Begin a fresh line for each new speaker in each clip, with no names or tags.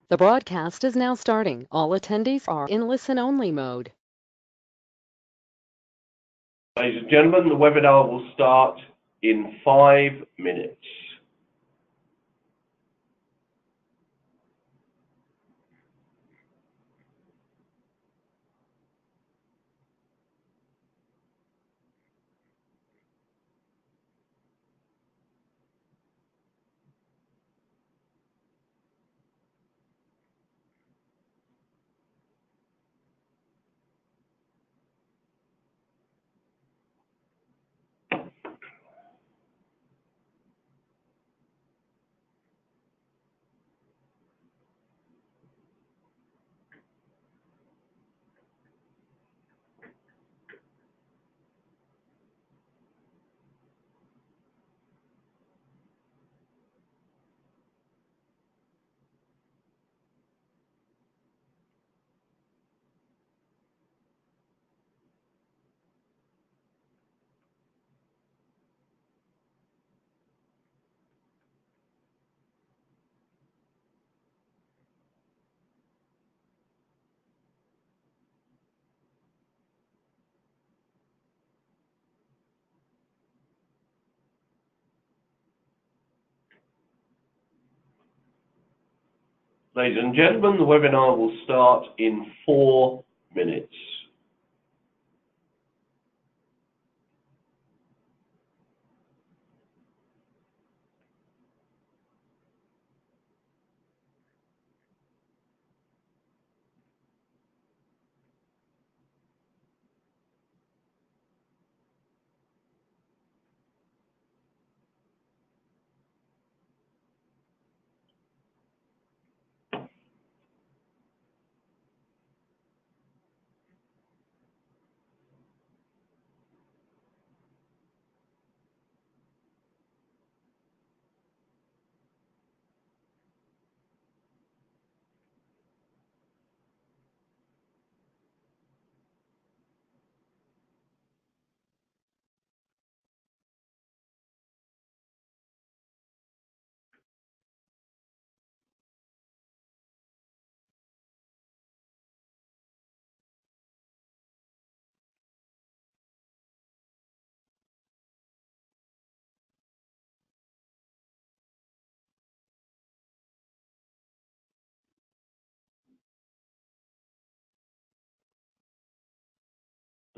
The broadcast is now starting. All attendees are in listen-only mode.
Ladies and gentlemen, the webinar will start in 5 minutes. Ladies and gentlemen, the webinar will start in 4 minutes.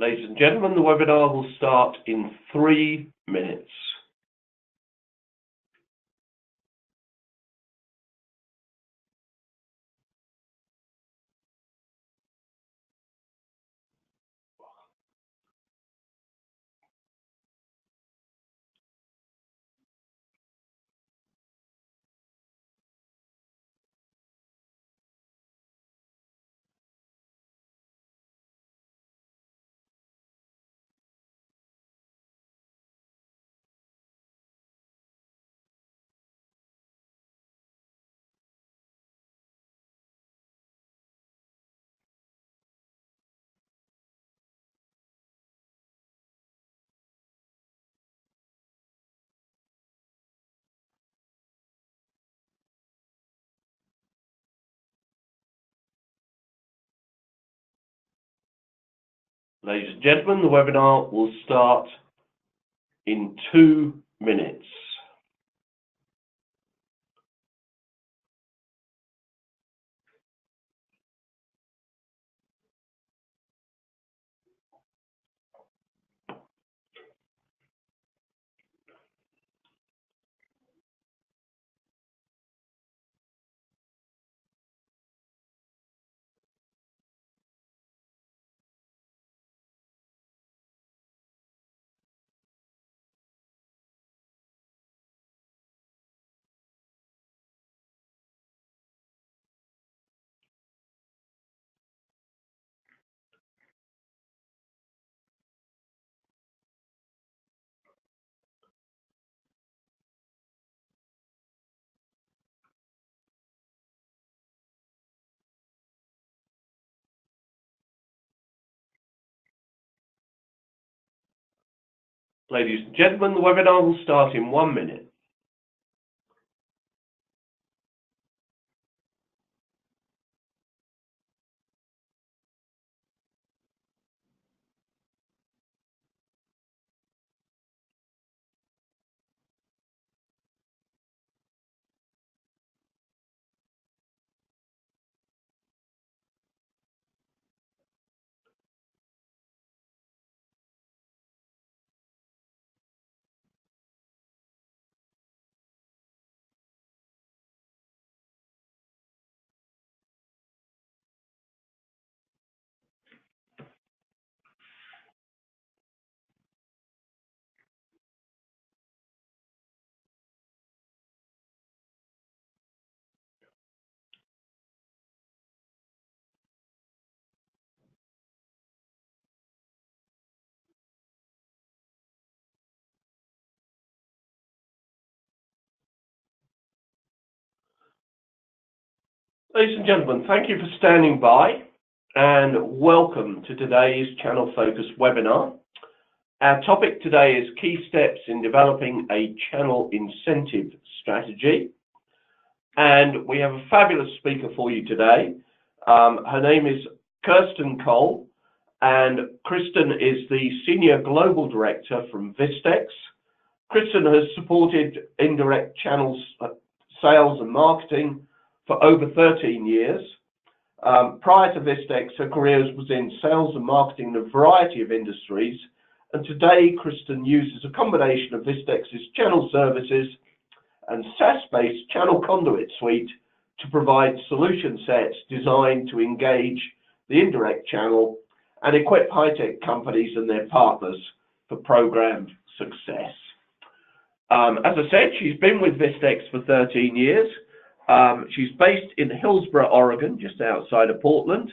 Ladies and gentlemen, the webinar will start in 3 minutes. Ladies and gentlemen, the webinar will start in 2 minutes. Ladies and gentlemen, the webinar will start in 1 minute. Ladies and gentlemen, thank you for standing by and welcome to today's Channel Focus webinar. Our topic today is key steps in developing a channel incentive strategy. And we have a fabulous speaker for you today. Her name is Kristen Cole, and Kristen is the Senior Global Director from Vistex. Kristen has supported indirect channels, sales and marketing for over 13 years. Prior to Vistex, her career was in sales and marketing in a variety of industries. And today, Kristen uses a combination of Vistex's channel services and SaaS-based channel conduit suite to provide solution sets designed to engage the indirect channel and equip high-tech companies and their partners for program success. As I said, she's been with Vistex for 13 years. She's based in Hillsboro, Oregon, just outside of Portland.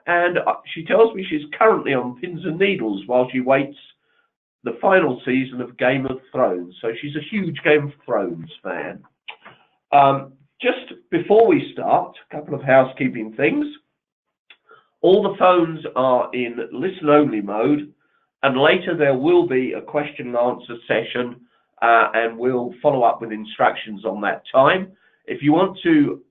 And she tells me she's currently on pins and needles while she waits the final season of Game of Thrones. So she's a huge Game of Thrones fan. Just before we start, a couple of housekeeping things. All the phones are in listen-only mode, and later there will be a question and answer session, and we'll follow up with instructions on that time. If you want to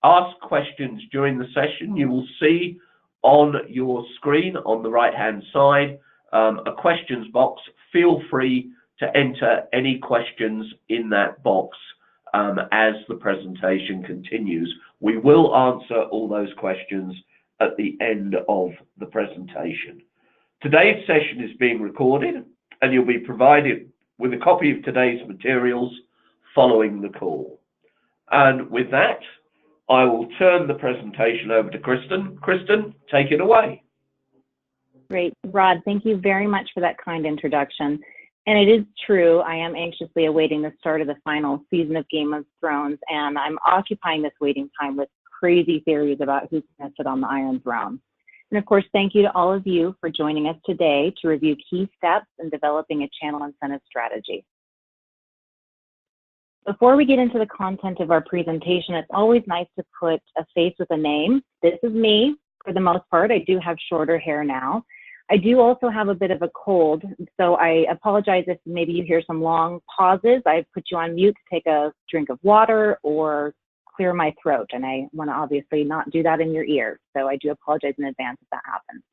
ask questions during the session, you will see on your screen on the right-hand side a questions box. Feel free to enter any questions in that box as the presentation continues. We will answer all those questions at the end of the presentation. Today's session is being recorded, and you'll be provided with a copy of today's materials following the call. And with that, I will turn the presentation over to Kristen. Kristen, take it away.
Great. Rod, thank you very much for that kind introduction. And it is true, I am anxiously awaiting the start of the final season of Game of Thrones, and I'm occupying this waiting time with crazy theories about who's going to sit on the Iron Throne. And of course, thank you to all of you for joining us today to review key steps in developing a channel incentive strategy. Before we get into the content of our presentation, it's always nice to put a face with a name. This is me, for the most part. I do have shorter hair now. I do also have a bit of a cold, so I apologize if maybe you hear some long pauses. I've put you on mute to take a drink of water or clear my throat, and I want to obviously not do that in your ear, so I do apologize in advance if that happens.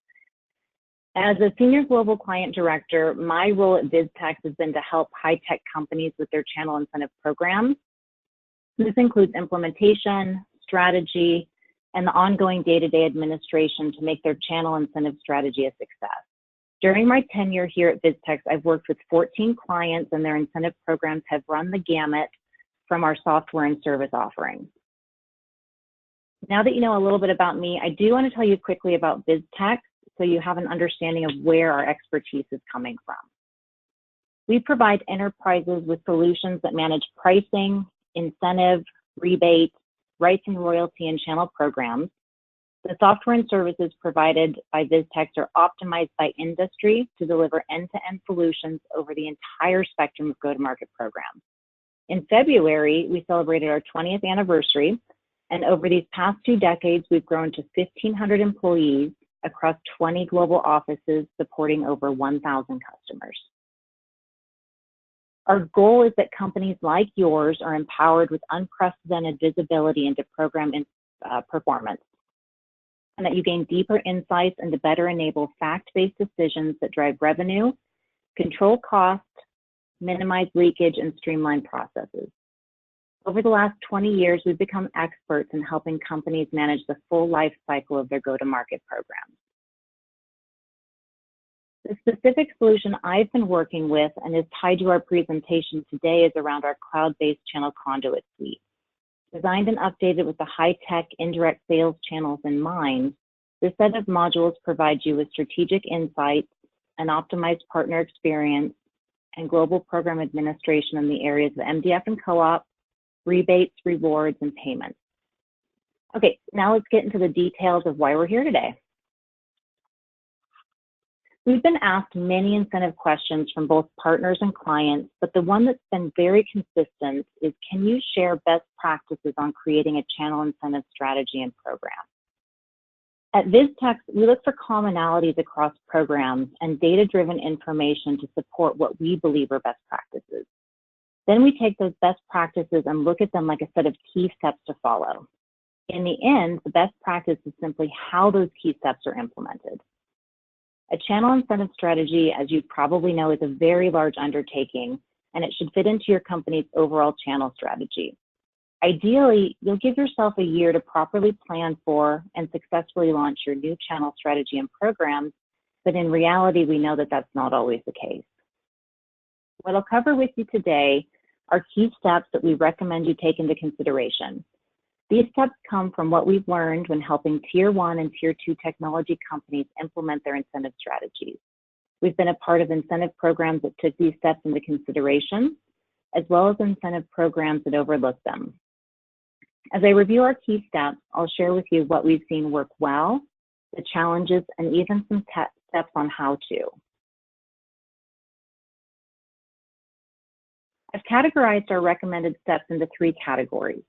As a Senior Global Client Director, my role at Vistex has been to help high-tech companies with their channel incentive programs. This includes implementation, strategy, and the ongoing day-to-day administration to make their channel incentive strategy a success. During my tenure here at Vistex, I've worked with 14 clients, and their incentive programs have run the gamut from our software and service offerings. Now that you know a little bit about me, I do want to tell you quickly about Vistex so you have an understanding of where our expertise is coming from. We provide enterprises with solutions that manage pricing, incentive, rebates, rights and royalty, and channel programs. The software and services provided by Vistex are optimized by industry to deliver end-to-end solutions over the entire spectrum of go-to-market programs. In February, we celebrated our 20th anniversary, and over these past 2 decades, we've grown to 1,500 employees across 20 global offices supporting over 1,000 customers. Our goal is that companies like yours are empowered with unprecedented visibility into program performance, and that you gain deeper insights and to better enable fact-based decisions that drive revenue, control cost, minimize leakage, and streamline processes. Over the last 20 years, we've become experts in helping companies manage the full life cycle of their go-to-market programs. The specific solution I've been working with and is tied to our presentation today is around our cloud-based channel conduit suite. Designed and updated with the high-tech indirect sales channels in mind, this set of modules provides you with strategic insights, an optimized partner experience, and global program administration in the areas of MDF and co-op, rebates, rewards, and payments. Okay, now let's get into the details of why we're here today. We've been asked many incentive questions from both partners and clients, but the one that's been very consistent is, can you share best practices on creating a channel incentive strategy and program? At Vistex, we look for commonalities across programs and data-driven information to support what we believe are best practices. Then we take those best practices and look at them like a set of key steps to follow. In the end, the best practice is simply how those key steps are implemented. A channel incentive strategy, as you probably know, is a very large undertaking, and it should fit into your company's overall channel strategy. Ideally, you'll give yourself a year to properly plan for and successfully launch your new channel strategy and programs, but in reality, we know that that's not always the case. What I'll cover with you today are key steps that we recommend you take into consideration. These steps come from what we've learned when helping Tier 1 and Tier 2 technology companies implement their incentive strategies. We've been a part of incentive programs that took these steps into consideration, as well as incentive programs that overlooked them. As I review our key steps, I'll share with you what we've seen work well, the challenges, and even some steps on how to. I've categorized our recommended steps into 3 categories: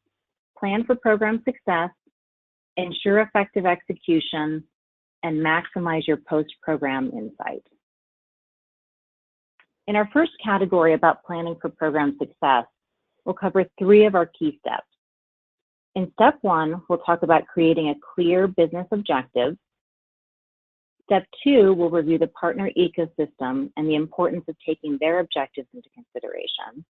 plan for program success, ensure effective execution, and maximize your post-program insight. In our first category about planning for program success, we'll cover 3 of our key steps. In step 1, we'll talk about creating a clear business objective. Step 2, we'll review the partner ecosystem and the importance of taking their objectives into consideration.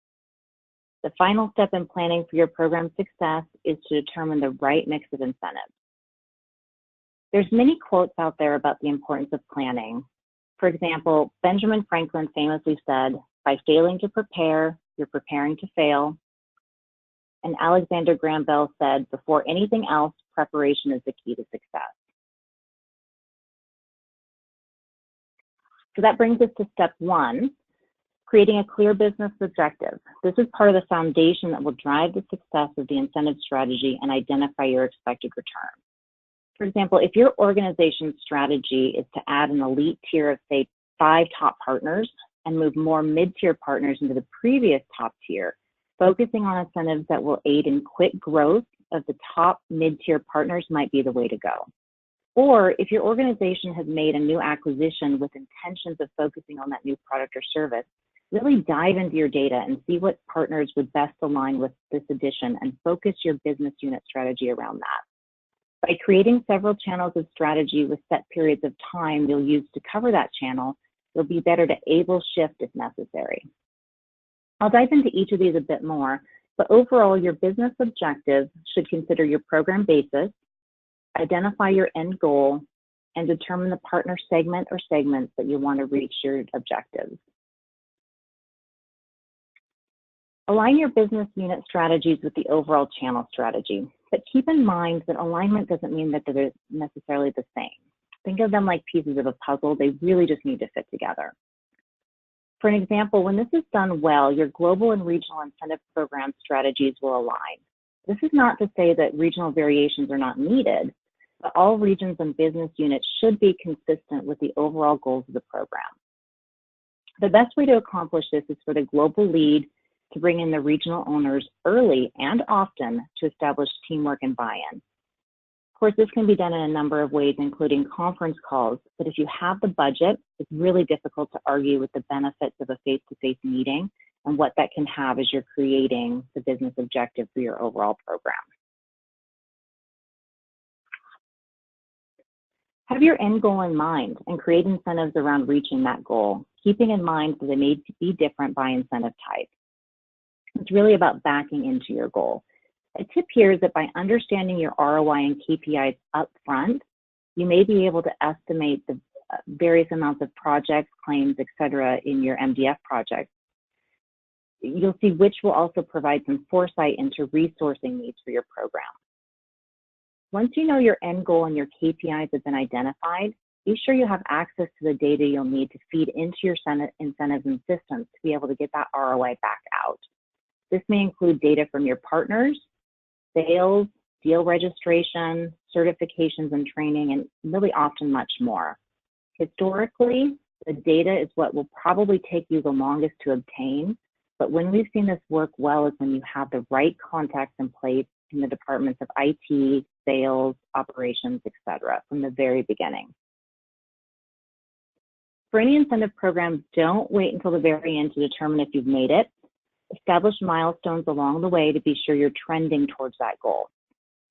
The final step in planning for your program success is to determine the right mix of incentives. There's many quotes out there about the importance of planning. For example, Benjamin Franklin famously said, "By failing to prepare, you're preparing to fail." And Alexander Graham Bell said, "Before anything else, preparation is the key to success." So that brings us to step 1, creating a clear business objective. This is part of the foundation that will drive the success of the incentive strategy and identify your expected return. For example, if your organization's strategy is to add an elite tier of, say, 5 top partners and move more mid-tier partners into the previous top tier, focusing on incentives that will aid in quick growth of the top mid-tier partners might be the way to go. Or if your organization has made a new acquisition with intentions of focusing on that new product or service, really dive into your data and see what partners would best align with this addition and focus your business unit strategy around that. By creating several channels of strategy with set periods of time you'll use to cover that channel, you'll be better to able shift if necessary. I'll dive into each of these a bit more, but overall, your business objective should consider your program basis, identify your end goal, and determine the partner segment or segments that you want to reach your objectives. Align your business unit strategies with the overall channel strategy, but keep in mind that alignment doesn't mean that they're necessarily the same. Think of them like pieces of a puzzle. They really just need to fit together. For an example, when this is done well, your global and regional incentive program strategies will align. This is not to say that regional variations are not needed, but all regions and business units should be consistent with the overall goals of the program. The best way to accomplish this is for the global lead to bring in the regional owners early and often to establish teamwork and buy-in. Of course, this can be done in a number of ways, including conference calls, but if you have the budget, it's really difficult to argue with the benefits of a face-to-face meeting and what that can have as you're creating the business objective for your overall program. Have your end goal in mind and create incentives around reaching that goal, keeping in mind that they may be different by incentive type. It's really about backing into your goal. A tip here is that by understanding your ROI and KPIs up front, you may be able to estimate the various amounts of projects, claims, etc. in your MDF project. You'll see which will also provide some foresight into resourcing needs for your program. Once you know your end goal and your KPIs have been identified, be sure you have access to the data you'll need to feed into your incentives and systems to be able to get that ROI back out. This may include data from your partners, sales, deal registration, certifications and training, and really often much more. Historically, The data is what will probably take you the longest to obtain, but when we've seen this work well is when you have the right contacts in place in the departments of IT, sales, operations, etc., from the very beginning. For any incentive programs, don't wait until the very end to determine if you've made it. Establish milestones along the way to be sure you're trending towards that goal.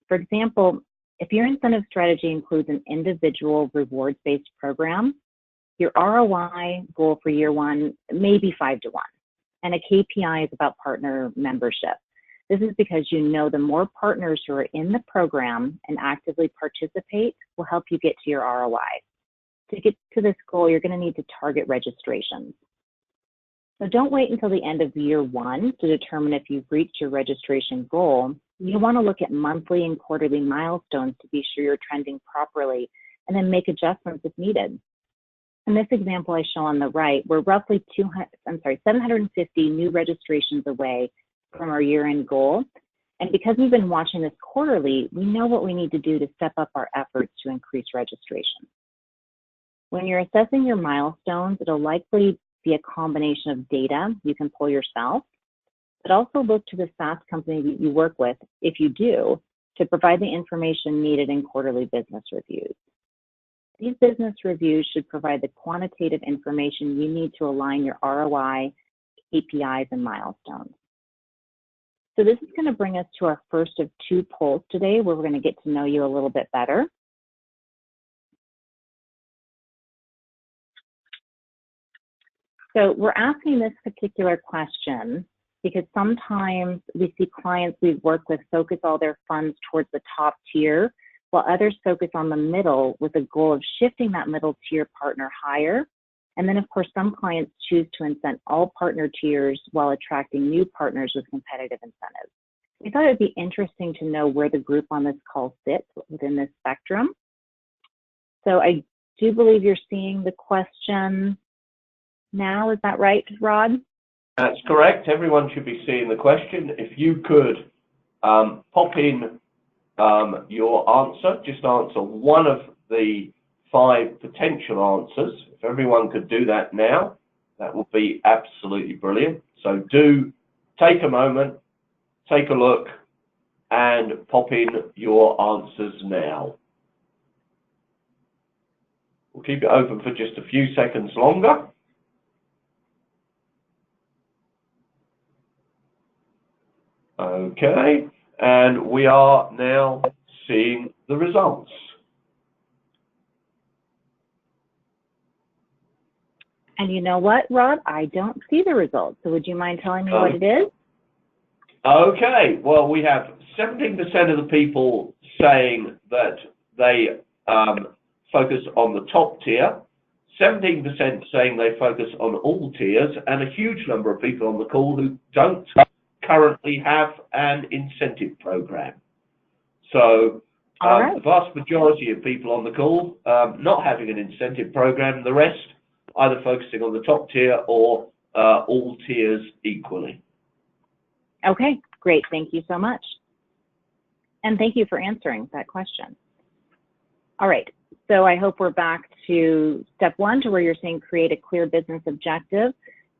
For example, if your incentive strategy includes an individual rewards-based program, your ROI goal for year one may be 5 to 1, and a KPI is about partner membership. This is because you know the more partners who are in the program and actively participate will help you get to your ROI. To get to this goal, you're going to need to target registrations. So don't wait until the end of year one to determine if you've reached your registration goal. You want to look at monthly and quarterly milestones to be sure you're trending properly, and then make adjustments if needed. In this example I show on the right, we're roughly 750 new registrations away from our year-end goal. And because we've been watching this quarterly, we know what we need to do to step up our efforts to increase registration. When you're assessing your milestones, it'll likely be a combination of data you can pull yourself, but also look to the SaaS company that you work with, if you do, to provide the information needed in quarterly business reviews. These business reviews should provide the quantitative information you need to align your ROI, KPIs, and milestones. So this is going to bring us to our first of 2 polls today, where we're going to get to know you a little bit better. So we're asking this particular question because sometimes we see clients we've worked with focus all their funds towards the top tier, while others focus on the middle with a goal of shifting that middle tier partner higher. And then, of course, some clients choose to incent all partner tiers while attracting new partners with competitive incentives. We thought it would be interesting to know where the group on this call sits within this spectrum. So I do believe you're seeing the question now. Is that right, Rod?
That's correct. Everyone should be seeing the question. If you could pop in your answer, just answer one of the 5 potential answers. If everyone could do that now, that would be absolutely brilliant. So do take a moment, take a look, and pop in your answers now. We'll keep it open for just a few seconds longer. Okay, and we are now seeing the results.
And you know what, Rod? I don't see the results. So would you mind telling me what it is?
Okay, well, we have 17% of the people saying that they focus on the top tier, 17% saying they focus on all tiers, and a huge number of people on the call who don't currently have an incentive program. So the vast majority of people on the call not having an incentive program, the rest either focusing on the top tier or all tiers equally.
Okay, great. Thank you so much. And thank you for answering that question. All right, so I hope we're back to step 1, to where you're saying create a clear business objective.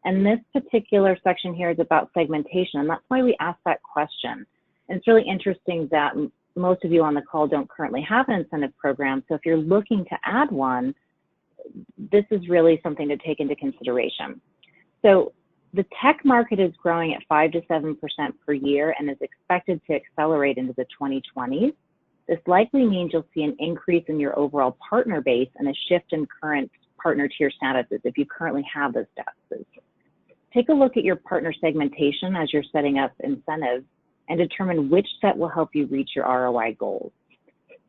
And this particular section here is about segmentation, and that's why we asked that question. And it's really interesting that most of you on the call don't currently have an incentive program, so if you're looking to add one, this is really something to take into consideration. So the tech market is growing at 5 to 7% per year and is expected to accelerate into the 2020s. This likely means you'll see an increase in your overall partner base and a shift in current partner tier statuses if you currently have those statuses. Take a look at your partner segmentation as you're setting up incentives and determine which set will help you reach your ROI goals.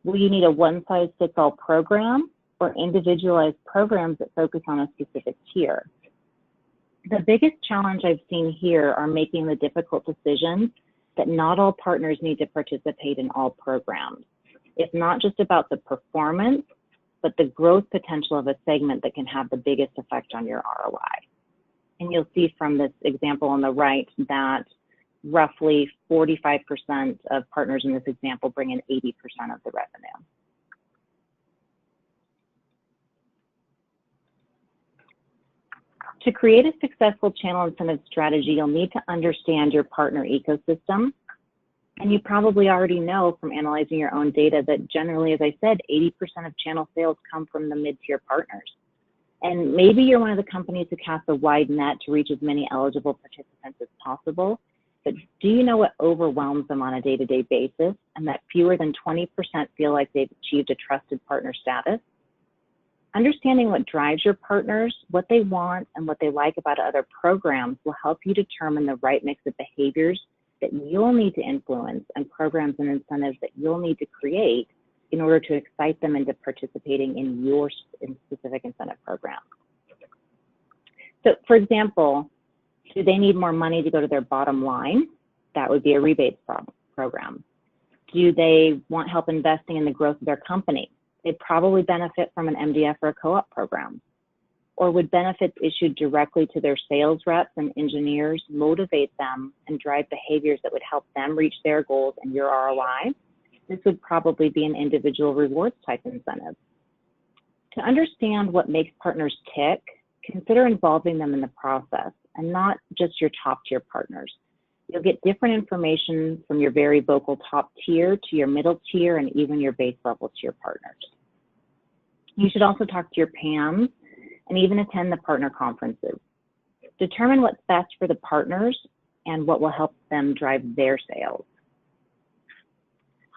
Will you need a one-size-fits-all program or individualized programs that focus on a specific tier? The biggest challenge I've seen here are making the difficult decisions that not all partners need to participate in all programs. It's not just about the performance, but the growth potential of a segment that can have the biggest effect on your ROI. And you'll see from this example on the right that roughly 45% of partners in this example bring in 80% of the revenue. To create a successful channel incentive strategy, you'll need to understand your partner ecosystem. And you probably already know from analyzing your own data that generally, as I said, 80% of channel sales come from the mid-tier partners. And maybe you're one of the companies who cast a wide net to reach as many eligible participants as possible. But do you know what overwhelms them on a day-to-day basis, and that fewer than 20% feel like they've achieved a trusted partner status? Understanding what drives your partners, what they want, and what they like about other programs will help you determine the right mix of behaviors that you'll need to influence and programs and incentives that you'll need to create in order to excite them into participating in your specific incentive program. So, for example, do they need more money to go to their bottom line? That would be a rebates program. Do they want help investing in the growth of their company? They'd probably benefit from an MDF or a co-op program. Or would benefits issued directly to their sales reps and engineers motivate them and drive behaviors that would help them reach their goals and your ROI? This would probably be an individual rewards type incentive. To understand what makes partners tick, consider involving them in the process and not just your top tier partners. You'll get different information from your very vocal top tier to your middle tier and even your base level tier partners. You should also talk to your PAMs and even attend the partner conferences. Determine what's best for the partners and what will help them drive their sales.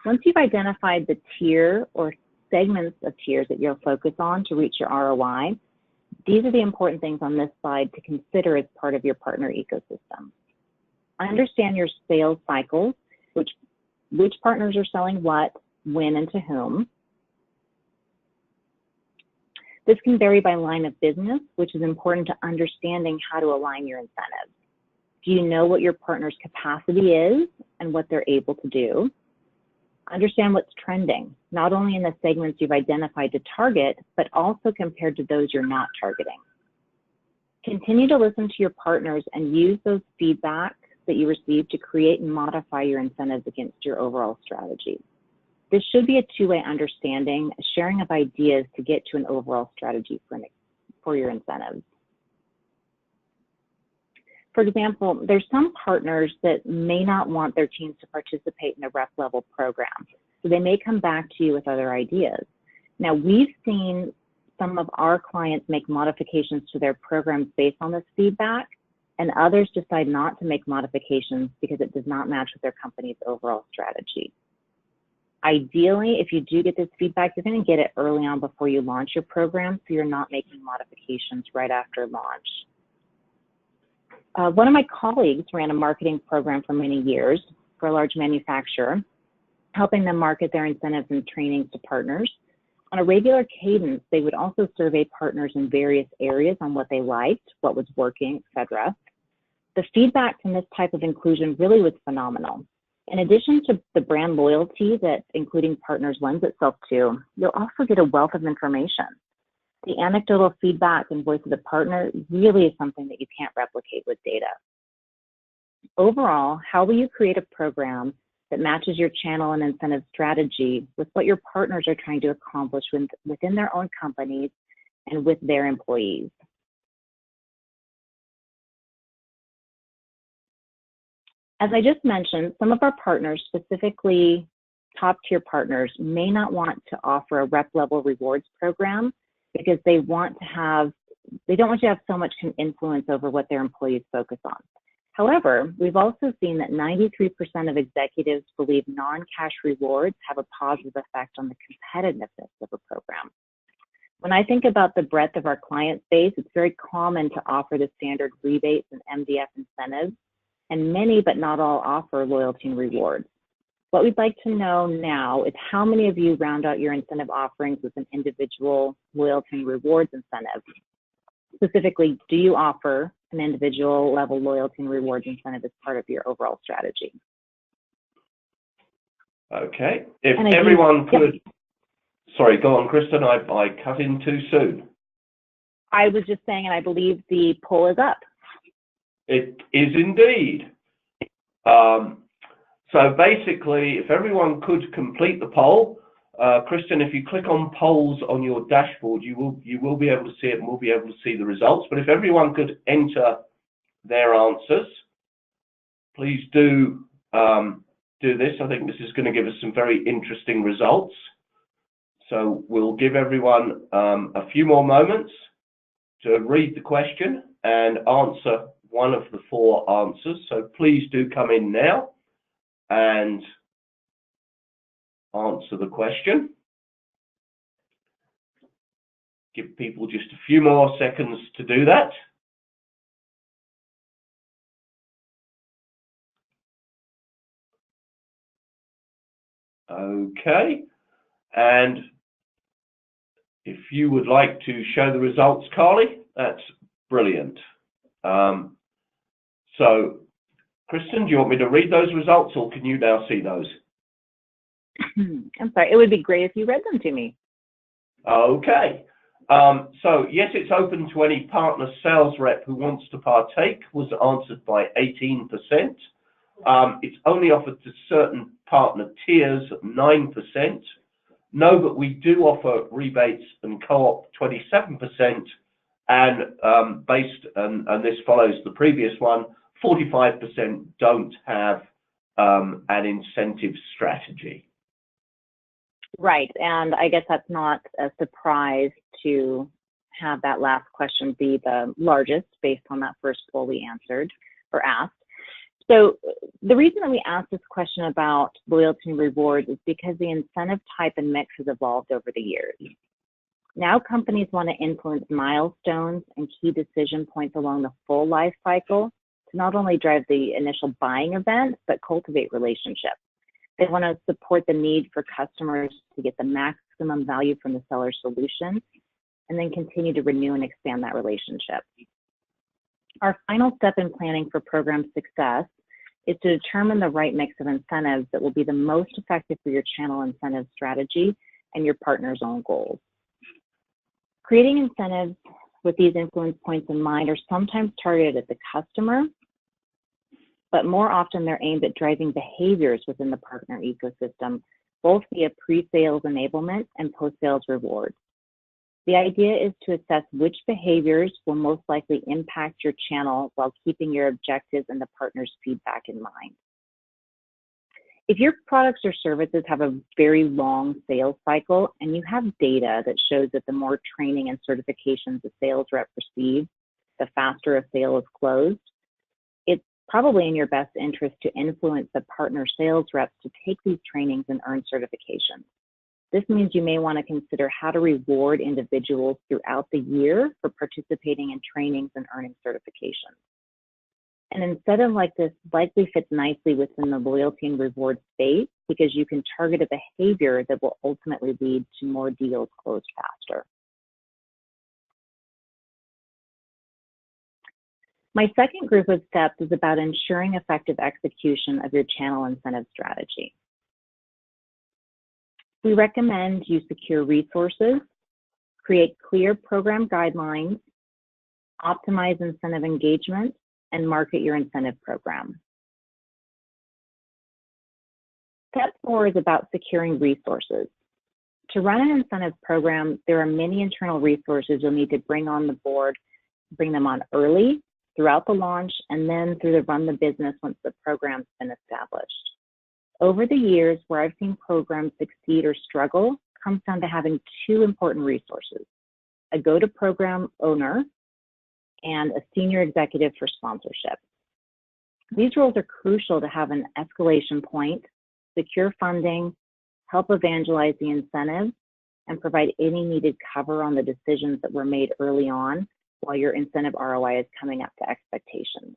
Once you've identified the tier or segments of tiers that you'll focus on to reach your ROI, these are the important things on this slide to consider as part of your partner ecosystem. Understand your sales cycles, which partners are selling what, when, and to whom. This can vary by line of business, which is important to understanding how to align your incentives. Do you know what your partner's capacity is and what they're able to do? Understand what's trending, not only in the segments you've identified to target, but also compared to those you're not targeting. Continue to listen to your partners and use those feedback that you receive to create and modify your incentives against your overall strategy. This should be a two-way understanding, a sharing of ideas to get to an overall strategy for your incentives. For example, there's some partners that may not want their teams to participate in a rep level program, so they may come back to you with other ideas. Now, we've seen some of our clients make modifications to their programs based on this feedback, and others decide not to make modifications because it does not match with their company's overall strategy. Ideally, if you do get this feedback, you're going to get it early on before you launch your program, so you're not making modifications right after launch. One of my colleagues ran a marketing program for many years for a large manufacturer, helping them market their incentives and trainings to partners. On a regular cadence, they would also survey partners in various areas on what they liked, what was working, etc. The feedback from this type of inclusion really was phenomenal. In addition to the brand loyalty that including partners lends itself to, you'll also get a wealth of information. The anecdotal feedback and voice of the partner really is something that you can't replicate with data. Overall, how will you create a program that matches your channel and incentive strategy with what your partners are trying to accomplish within their own companies and with their employees? As I just mentioned, some of our partners, specifically top-tier partners, may not want to offer a rep-level rewards program because they don't want you to have so much influence over what their employees focus on. However, we've also seen that 93% of executives believe non-cash rewards have a positive effect on the competitiveness of a program. When I think about the breadth of our client base, it's very common to offer the standard rebates and MDF incentives, and many but not all offer loyalty and rewards. What we'd like to know now is how many of you round out your incentive offerings with an individual loyalty and rewards incentive. Specifically, do you offer an individual level loyalty and rewards incentive as part of your overall strategy?
Okay, if everyone could, yep. Sorry, go on, Kristen, I cut in too soon.
I was just saying, and I believe the poll is up.
It is indeed. So basically, if everyone could complete the poll, Kristen, if you click on polls on your dashboard, you will be able to see it, and we'll be able to see the results. But if everyone could enter their answers, please do this. I think this is going to give us some very interesting results. So we'll give everyone a few more moments to read the question and answer one of the 4 answers. So please do come in now and answer the question. Give people just a few more seconds to do that. Okay, and if you would like to show the results, Carly, that's brilliant. So, Kristen, do you want me to read those results, or can you now see those?
I'm sorry, it would be great if you read them to me.
Okay. So, yes, it's open to any partner sales rep who wants to partake, was answered by 18%. It's only offered to certain partner tiers, 9%. No, but we do offer rebates and co-op, 27%. And and this follows the previous one, 45% don't have an incentive strategy.
Right, and I guess that's not a surprise to have that last question be the largest based on that first poll we answered or asked. So the reason that we asked this question about loyalty and rewards is because the incentive type and mix has evolved over the years. Now companies want to influence milestones and key decision points along the full life cycle to not only drive the initial buying event, but cultivate relationships. They want to support the need for customers to get the maximum value from the seller solution, and then continue to renew and expand that relationship. Our final step in planning for program success is to determine the right mix of incentives that will be the most effective for your channel incentive strategy and your partner's own goals. Creating incentives with these influence points in mind are sometimes targeted at the customer, but more often they're aimed at driving behaviors within the partner ecosystem, both via pre-sales enablement and post-sales rewards. The idea is to assess which behaviors will most likely impact your channel while keeping your objectives and the partner's feedback in mind. If your products or services have a very long sales cycle and you have data that shows that the more training and certifications a sales rep receives, the faster a sale is closed, it's probably in your best interest to influence the partner sales reps to take these trainings and earn certifications. This means you may want to consider how to reward individuals throughout the year for participating in trainings and earning certifications. An incentive like this likely fits nicely within the loyalty and reward space because you can target a behavior that will ultimately lead to more deals closed faster. My second group of steps is about ensuring effective execution of your channel incentive strategy. We recommend you secure resources, create clear program guidelines, optimize incentive engagement, and market your incentive program. Step 4 is about securing resources. To run an incentive program, there are many internal resources you'll need to bring on the board, bring them on early, throughout the launch, and then through the run the business once the program's been established. Over the years, where I've seen programs succeed or struggle comes down to having 2 important resources: a go-to-program owner and a senior executive for sponsorship. These roles are crucial to have an escalation point, secure funding, help evangelize the incentives, and provide any needed cover on the decisions that were made early on while your incentive ROI is coming up to expectations.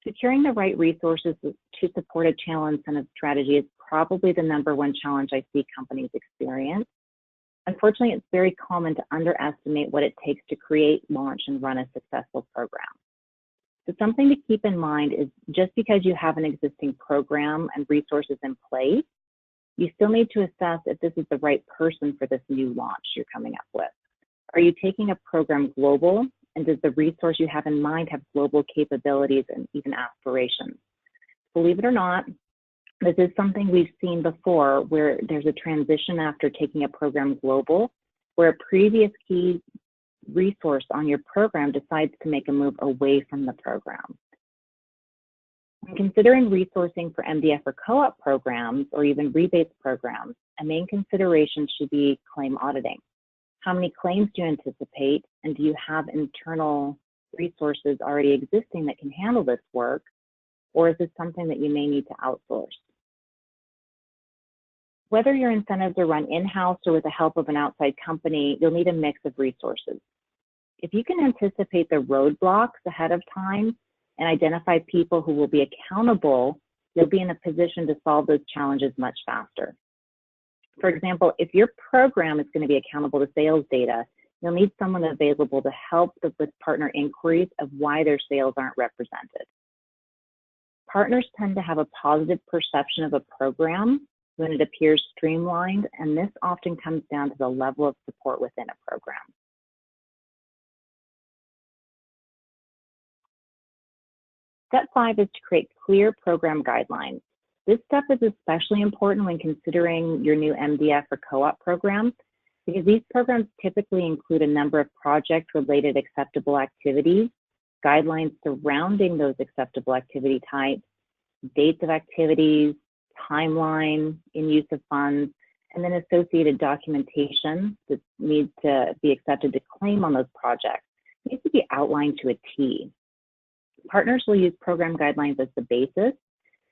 Securing the right resources to support a channel incentive strategy is probably the #1 challenge I see companies experience. Unfortunately, it's very common to underestimate what it takes to create, launch, and run a successful program. So something to keep in mind is just because you have an existing program and resources in place, you still need to assess if this is the right person for this new launch you're coming up with. Are you taking a program global? And does the resource you have in mind have global capabilities and even aspirations? Believe it or not, This is something we've seen before where there's a transition after taking a program global, where a previous key resource on your program decides to make a move away from the program. When considering resourcing for MDF or co-op programs or even rebates programs, a main consideration should be claim auditing. How many claims do you anticipate, and do you have internal resources already existing that can handle this work, or is this something that you may need to outsource? Whether your incentives are run in-house or with the help of an outside company, you'll need a mix of resources. If you can anticipate the roadblocks ahead of time and identify people who will be accountable, you'll be in a position to solve those challenges much faster. For example, if your program is going to be accountable to sales data, you'll need someone available to help with partner inquiries of why their sales aren't represented. Partners tend to have a positive perception of a program when it appears streamlined, and this often comes down to the level of support within a program. Step 5 is to create clear program guidelines. This step is especially important when considering your new MDF or co-op programs, because these programs typically include a number of project-related acceptable activities, guidelines surrounding those acceptable activity types, dates of activities, timeline in use of funds, and then associated documentation that needs to be accepted to claim on those projects. It needs to be outlined to a T. Partners will use program guidelines as the basis,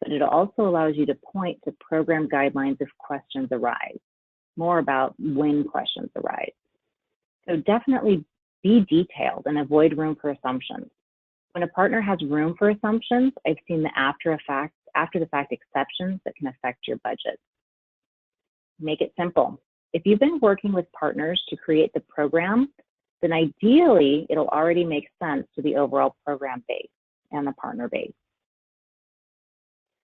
but it also allows you to point to program guidelines if questions arise. More about when questions arise. So definitely be detailed and avoid room for assumptions. When a partner has room for assumptions, I've seen the after the fact exceptions that can affect your budget. Make it simple. If you've been working with partners to create the program, then ideally it'll already make sense to the overall program base and the partner base.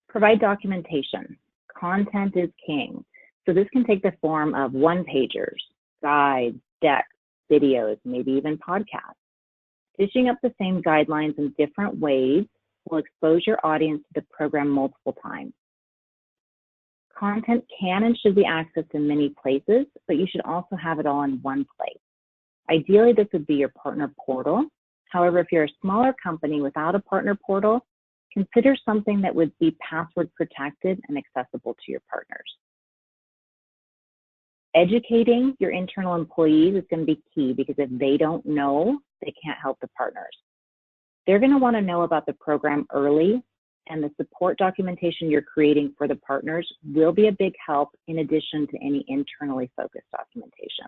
Provide documentation. Content is king. So this can take the form of one-pagers, guides, decks, videos, maybe even podcasts. Dishing up the same guidelines in different ways will expose your audience to the program multiple times. Content can and should be accessed in many places, but you should also have it all in one place. Ideally, this would be your partner portal. However, if you're a smaller company without a partner portal, consider something that would be password protected and accessible to your partners. Educating your internal employees is going to be key, because if they don't know, they can't help the partners. They're going to want to know about the program early, and the support documentation you're creating for the partners will be a big help in addition to any internally focused documentation.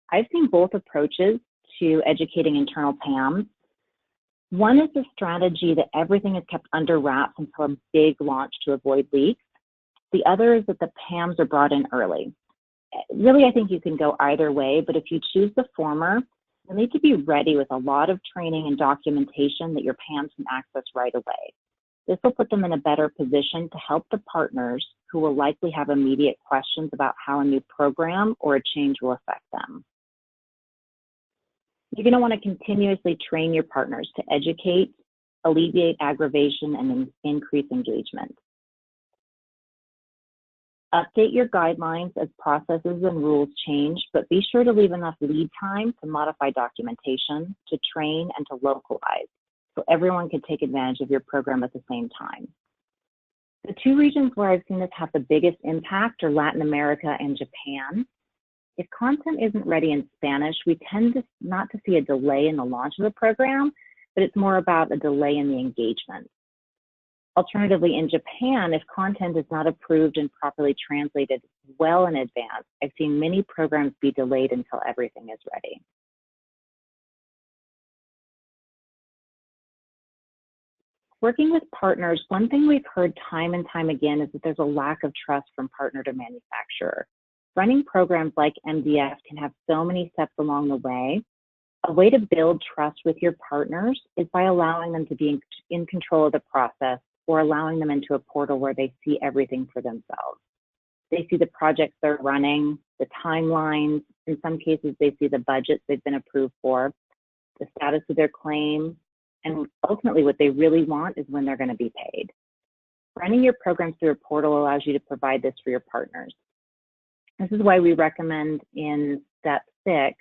I've seen both approaches to educating internal PAMs. One is the strategy that everything is kept under wraps until a big launch to avoid leaks. The other is that the PAMs are brought in early. Really, I think you can go either way, but if you choose the former, you'll need to be ready with a lot of training and documentation that your PAMs can access right away. This will put them in a better position to help the partners who will likely have immediate questions about how a new program or a change will affect them. You're going to want to continuously train your partners to educate, alleviate aggravation, and increase engagement. Update your guidelines as processes and rules change, but be sure to leave enough lead time to modify documentation, to train, and to localize, so everyone can take advantage of your program at the same time. The two regions where I've seen this have the biggest impact are Latin America and Japan. If content isn't ready in Spanish, we tend to not to see a delay in the launch of the program, but it's more about a delay in the engagement. Alternatively, in Japan, if content is not approved and properly translated well in advance, I've seen many programs be delayed until everything is ready. Working with partners, one thing we've heard time and time again is that there's a lack of trust from partner to manufacturer. Running programs like MDF can have so many steps along the way. A way to build trust with your partners is by allowing them to be in control of the process, or allowing them into a portal where they see everything for themselves. They see the projects they're running, the timelines. In some cases, they see the budgets they've been approved for, the status of their claim, and ultimately what they really want is when they're going to be paid. Running your programs through a portal allows you to provide this for your partners. This is why we recommend in step 6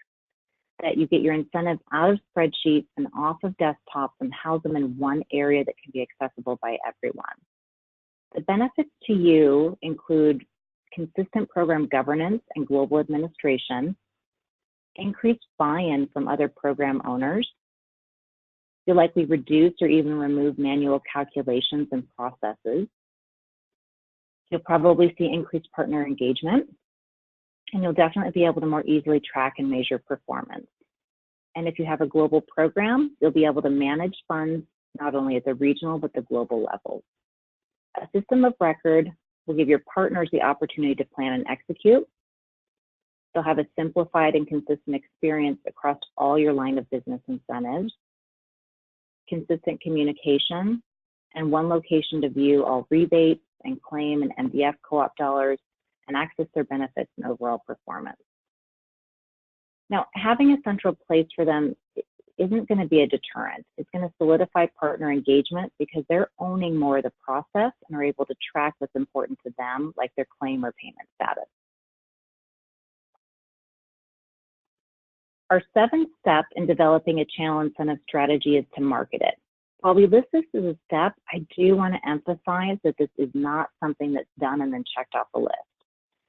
that you get your incentives out of spreadsheets and off of desktops and house them in one area that can be accessible by everyone. The benefits to you include consistent program governance and global administration, increased buy-in from other program owners. You'll likely reduce or even remove manual calculations and processes. You'll probably see increased partner engagement, and you'll definitely be able to more easily track and measure performance. And if you have a global program, you'll be able to manage funds not only at the regional but the global level. A system of record will give your partners the opportunity to plan and execute. They'll have a simplified and consistent experience across all your line of business incentives, consistent communication, and one location to view all rebates and claim and MDF co-op dollars and access their benefits and overall performance. Now, having a central place for them isn't going to be a deterrent. It's going to solidify partner engagement because they're owning more of the process and are able to track what's important to them, like their claim or payment status. Our 7th step in developing a channel incentive strategy is to market it. While we list this as a step, I do want to emphasize that this is not something that's done and then checked off the list.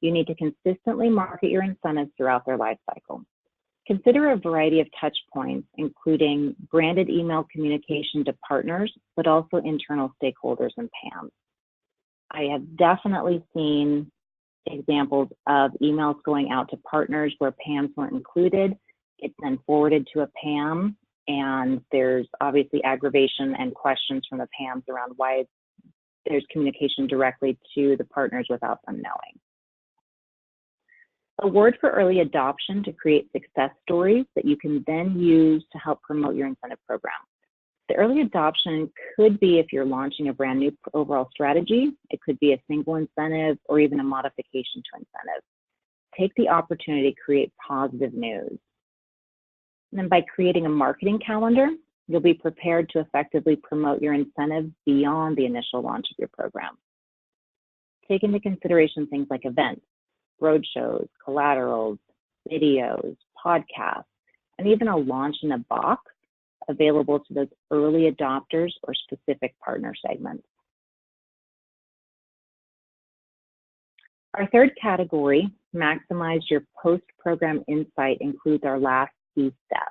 You need to consistently market your incentives throughout their life cycle. Consider a variety of touch points, including branded email communication to partners, but also internal stakeholders and PAMs. I have definitely seen examples of emails going out to partners where PAMs weren't included. It's then forwarded to a PAM, and there's obviously aggravation and questions from the PAMs around why there's communication directly to the partners without them knowing. A word for early adoption to create success stories that you can then use to help promote your incentive program. The early adoption could be if you're launching a brand new overall strategy. It could be a single incentive or even a modification to incentive. Take the opportunity to create positive news. And then by creating a marketing calendar, you'll be prepared to effectively promote your incentives beyond the initial launch of your program. Take into consideration things like events, roadshows, collaterals, videos, podcasts, and even a launch in a box available to those early adopters or specific partner segments. Our third category, maximize your post-program insight, includes our last key step.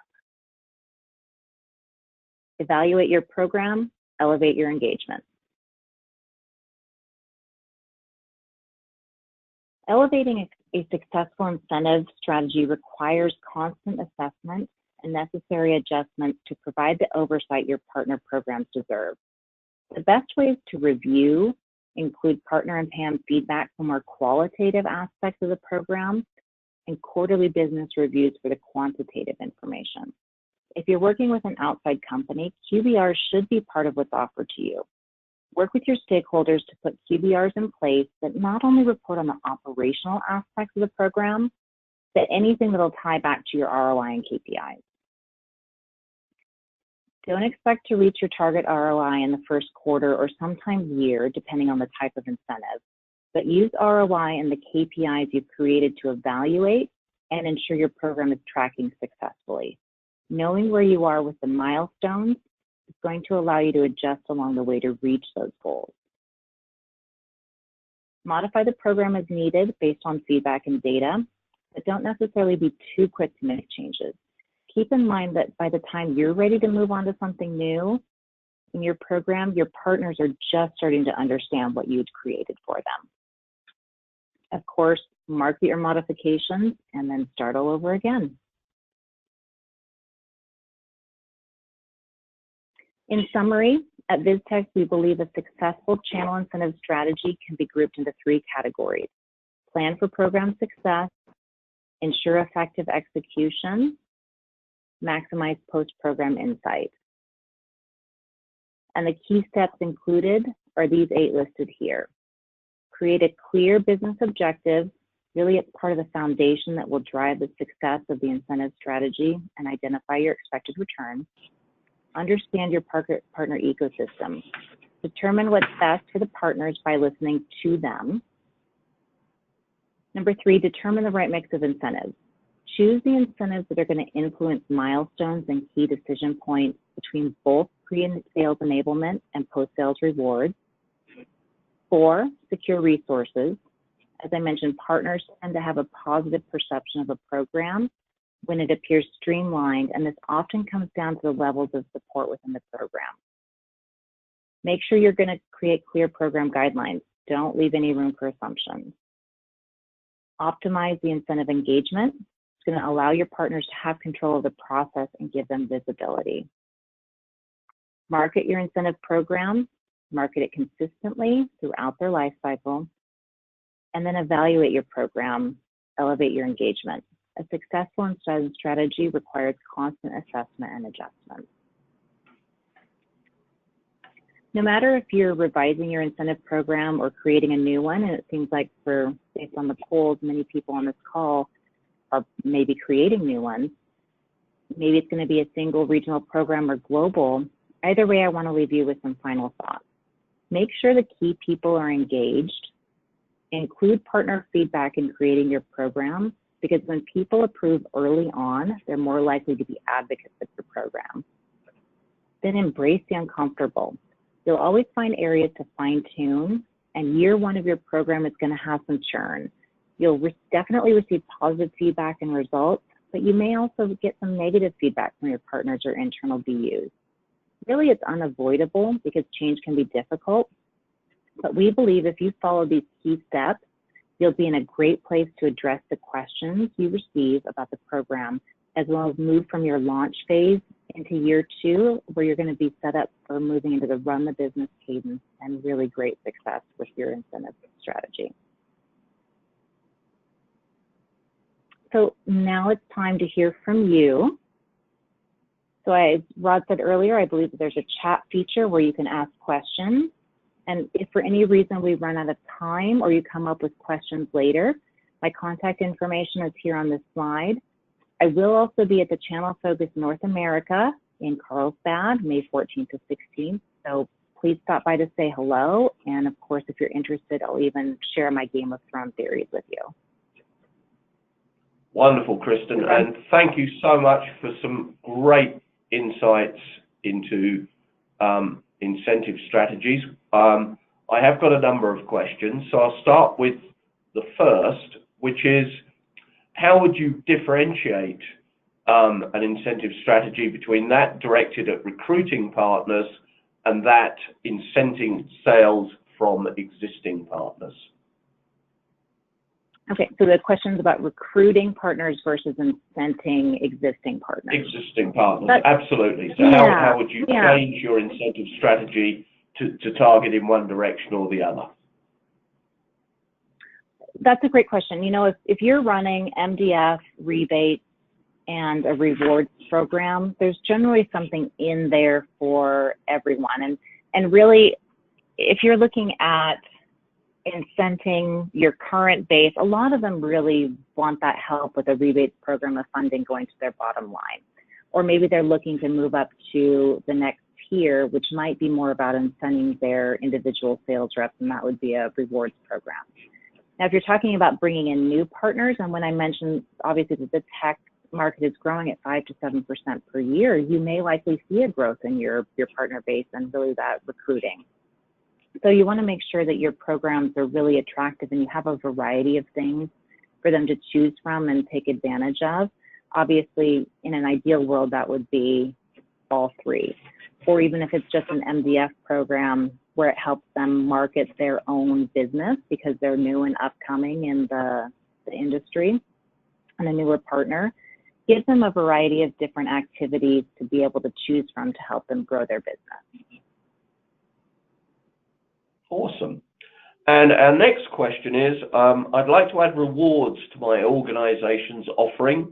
Evaluate your program, elevate your engagement. Elevating a successful incentive strategy requires constant assessment and necessary adjustments to provide the oversight your partner programs deserve. The best ways to review include partner and PAM feedback for more qualitative aspects of the program and quarterly business reviews for the quantitative information. If you're working with an outside company, QBRs should be part of what's offered to you. Work with your stakeholders to put QBRs in place that not only report on the operational aspects of the program, but anything that'll tie back to your ROI and KPIs. Don't expect to reach your target ROI in the first quarter or sometimes year, depending on the type of incentive, but use ROI and the KPIs you've created to evaluate and ensure your program is tracking successfully. Knowing where you are with the milestones is going to allow you to adjust along the way to reach those goals. Modify the program as needed based on feedback and data, but don't necessarily be too quick to make changes. Keep in mind that by the time you're ready to move on to something new in your program, your partners are just starting to understand what you'd created for them. Of course, market your modifications and then start all over again. In summary, at Vistex, we believe a successful channel incentive strategy can be grouped into 3 categories: plan for program success, ensure effective execution, maximize post-program insight. And the key steps included are these 8 listed here. Create a clear business objective. Really, it's part of the foundation that will drive the success of the incentive strategy and identify your expected return. Understand your partner ecosystem. Determine what's best for the partners by listening to them. Number 3, determine the right mix of incentives. Choose the incentives that are going to influence milestones and key decision points between both pre-sales enablement and post-sales rewards. 4, secure resources. As I mentioned, partners tend to have a positive perception of a program when it appears streamlined, and this often comes down to the levels of support within the program. Make sure you're going to create clear program guidelines. Don't leave any room for assumptions. Optimize the incentive engagement. It's going to allow your partners to have control of the process and give them visibility. Market your incentive program. Market it consistently throughout their life cycle. And then evaluate your program. Elevate your engagement. A successful incentive strategy requires constant assessment and adjustment. No matter if you're revising your incentive program or creating a new one, and it seems like based on the polls, many people on this call are maybe creating new ones. Maybe it's going to be a single regional program or global. Either way, I want to leave you with some final thoughts. Make sure the key people are engaged. Include partner feedback in creating your program, because when people approve early on, they're more likely to be advocates of your program. Then embrace the uncomfortable. You'll always find areas to fine tune, and year 1 of your program is going to have some churn. You'll definitely receive positive feedback and results, but you may also get some negative feedback from your partners or internal BUs. Really, it's unavoidable because change can be difficult, but we believe if you follow these key steps, you'll be in a great place to address the questions you receive about the program, as well as move from your launch phase into year 2, where you're going to be set up for moving into the run the business cadence and really great success with your incentive strategy. So now it's time to hear from you. So as Rod said earlier, I believe that there's a chat feature where you can ask questions. And if for any reason we run out of time or you come up with questions later, my contact information is here on this slide. I will also be at the Channel Focus North America in Carlsbad, May 14th to 16th. So please stop by to say hello. And of course, if you're interested, I'll even share my Game of Thrones theories with you.
Wonderful, Kristen. And thank you so much for some great insights into incentive strategies. I have got a number of questions. So I'll start with the first, which is, how would you differentiate an incentive strategy between that directed at recruiting partners and that incenting sales from existing partners?
Okay, so the question's about recruiting partners versus incenting existing partners.
Existing partners, absolutely. So how would you change your incentive strategy to target in one direction or the other?
That's a great question. You know, if you're running MDF, rebates, and a rewards program, there's generally something in there for everyone. And really, if you're looking at incenting your current base, a lot of them really want that help with a rebates program of funding going to their bottom line. Or maybe they're looking to move up to the next tier, which might be more about incenting their individual sales reps, and that would be a rewards program. Now, if you're talking about bringing in new partners, and when I mentioned obviously that the tech market is growing at 5 to 7% per year, you may likely see a growth in your partner base and really that recruiting. So you want to make sure that your programs are really attractive and you have a variety of things for them to choose from and take advantage of. Obviously, in an ideal world, that would be all 3. Or even if it's just an MDF program where it helps them market their own business because they're new and upcoming in the industry and a newer partner, gives them a variety of different activities to be able to choose from to help them grow their business.
Awesome. And our next question is, I'd like to add rewards to my organization's offering,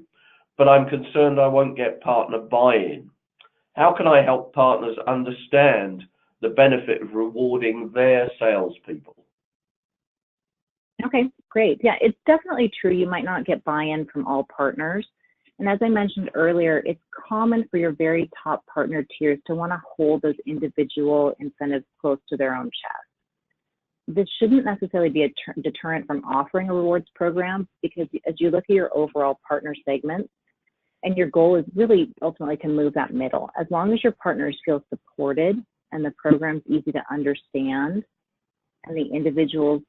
but I'm concerned I won't get partner buy-in. How can I help partners understand the benefit of rewarding their salespeople?
Okay, great. Yeah, it's definitely true. You might not get buy-in from all partners. And as I mentioned earlier, it's common for your very top partner tiers to want to hold those individual incentives close to their own chest. This shouldn't necessarily be a deterrent from offering a rewards program, because as you look at your overall partner segment, and your goal is really ultimately to move that middle, as long as your partners feel supported and the program's easy to understand and the individuals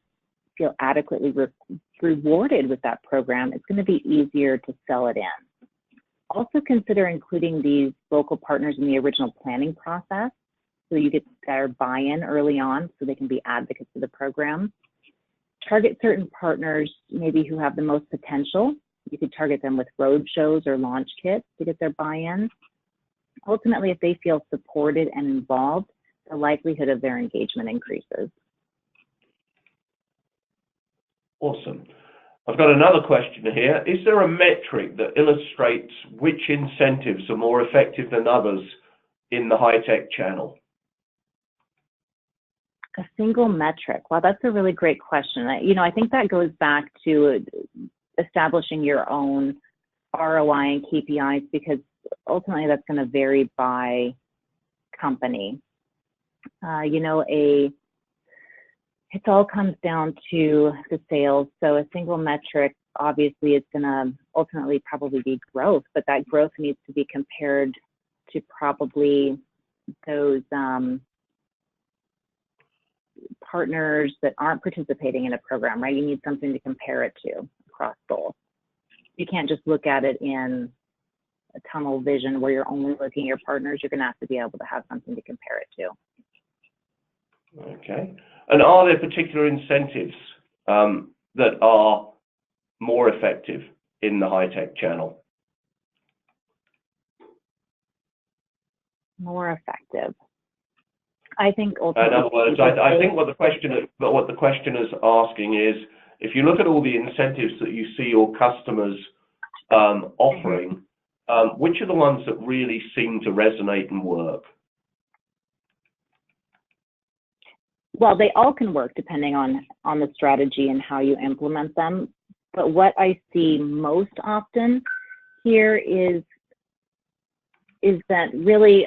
feel adequately rewarded with that program, it's going to be easier to sell it in. Also consider including these local partners in the original planning process so you get their buy-in early on so they can be advocates of the program. Target certain partners maybe who have the most potential. You could target them with road shows or launch kits to get their buy-in. Ultimately, if they feel supported and involved, the likelihood of their engagement increases.
Awesome. I've got another question here. Is there a metric that illustrates which incentives are more effective than others in the high-tech channel?
A single metric. Well, that's a really great question. I think that goes back to establishing your own ROI and KPIs, because ultimately that's going to vary by company. It all comes down to the sales. So a single metric obviously is going to ultimately probably be growth, but that growth needs to be compared to probably those partners that aren't participating in a program, right? You need something to compare it to across goals. You can't just look at it in a tunnel vision where you're only looking at your partners. You're going to have to be able to have something to compare it to.
Okay. And are there particular incentives that are more effective in the high-tech channel?
More effective. I think ultimately.
In other words, I think what the questioner is asking is, if you look at all the incentives that you see your customers offering, which are the ones that really seem to resonate and work?
Well, they all can work depending on the strategy and how you implement them. But what I see most often here is that really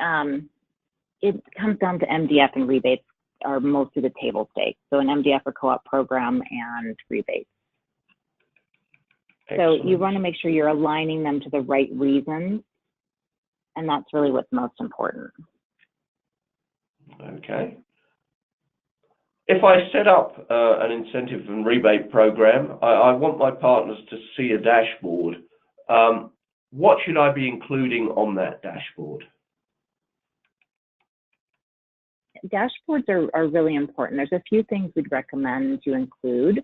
it comes down to MDF and rebates are mostly the table stakes. So an MDF or co-op program and rebates.
Excellent.
So you want to make sure you're aligning them to the right reasons, and that's really what's most important.
Okay. If I set up an incentive and rebate program, I want my partners to see a dashboard. What should I be including on that dashboard?
Dashboards are really important. There's a few things we'd recommend you include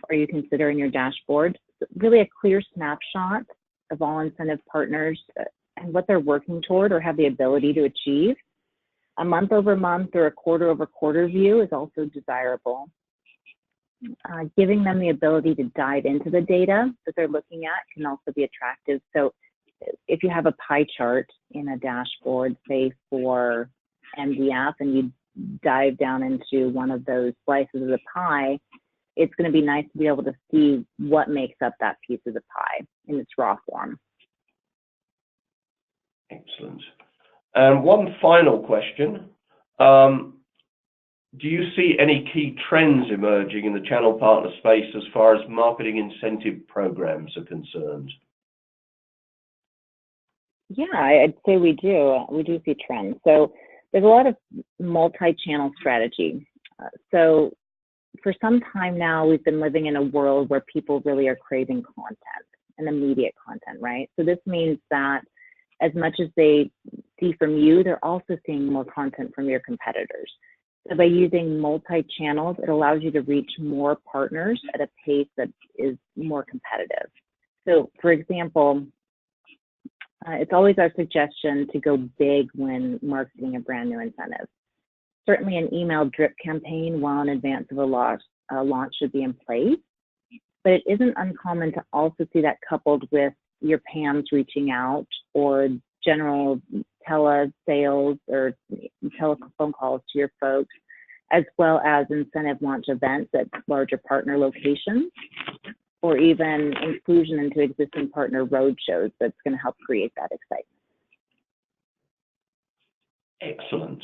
or you consider in your dashboard. Really a clear snapshot of all incentive partners and what they're working toward or have the ability to achieve. A month over month or a quarter over quarter view is also desirable. Giving them the ability to dive into the data that they're looking at can also be attractive. So if you have a pie chart in a dashboard, say for MDF, and you dive down into one of those slices of the pie, it's going to be nice to be able to see what makes up that piece of the pie in its raw form.
Excellent. And one final question. Do you see any key trends emerging in the channel partner space as far as marketing incentive programs are concerned?
Yeah, I'd say we do. We do see trends. So there's a lot of multi-channel strategy. So for some time now, we've been living in a world where people really are craving content and immediate content, right? So this means that as much as they see from you, they're also seeing more content from your competitors. So by using multi-channels, it allows you to reach more partners at a pace that is more competitive. So for example, it's always our suggestion to go big when marketing a brand new incentive. Certainly an email drip campaign well in advance of a launch should be in place, but it isn't uncommon to also see that coupled with your PAMs reaching out or general telesales or telephone calls to your folks, as well as incentive launch events at larger partner locations. or even inclusion into existing partner roadshows that's going to help create that excitement.
Excellent.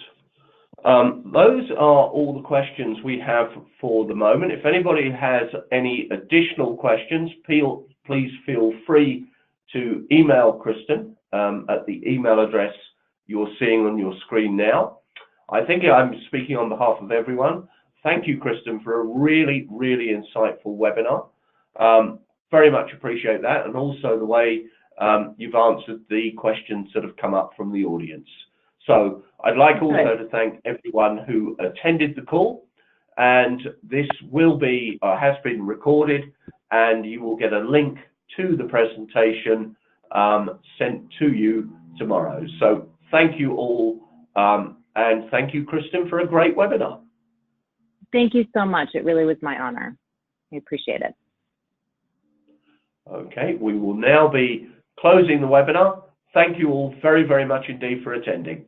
Those are all the questions we have for the moment. If anybody has any additional questions, please feel free to email Kristen at the email address you're seeing on your screen now. I think I'm speaking on behalf of everyone. Thank you, Kristen, for a really, really insightful webinar. Very much appreciate that, and also the way you've answered the questions that have come up from the audience. So I'd like also to thank everyone who attended the call, and this will be, has been recorded, and you will get a link to the presentation sent to you tomorrow. So thank you all, and thank you, Kristen, for a great webinar.
Thank you so much. It really was my honor. I appreciate it.
Okay, we will now be closing the webinar. Thank you all very, very much indeed for attending.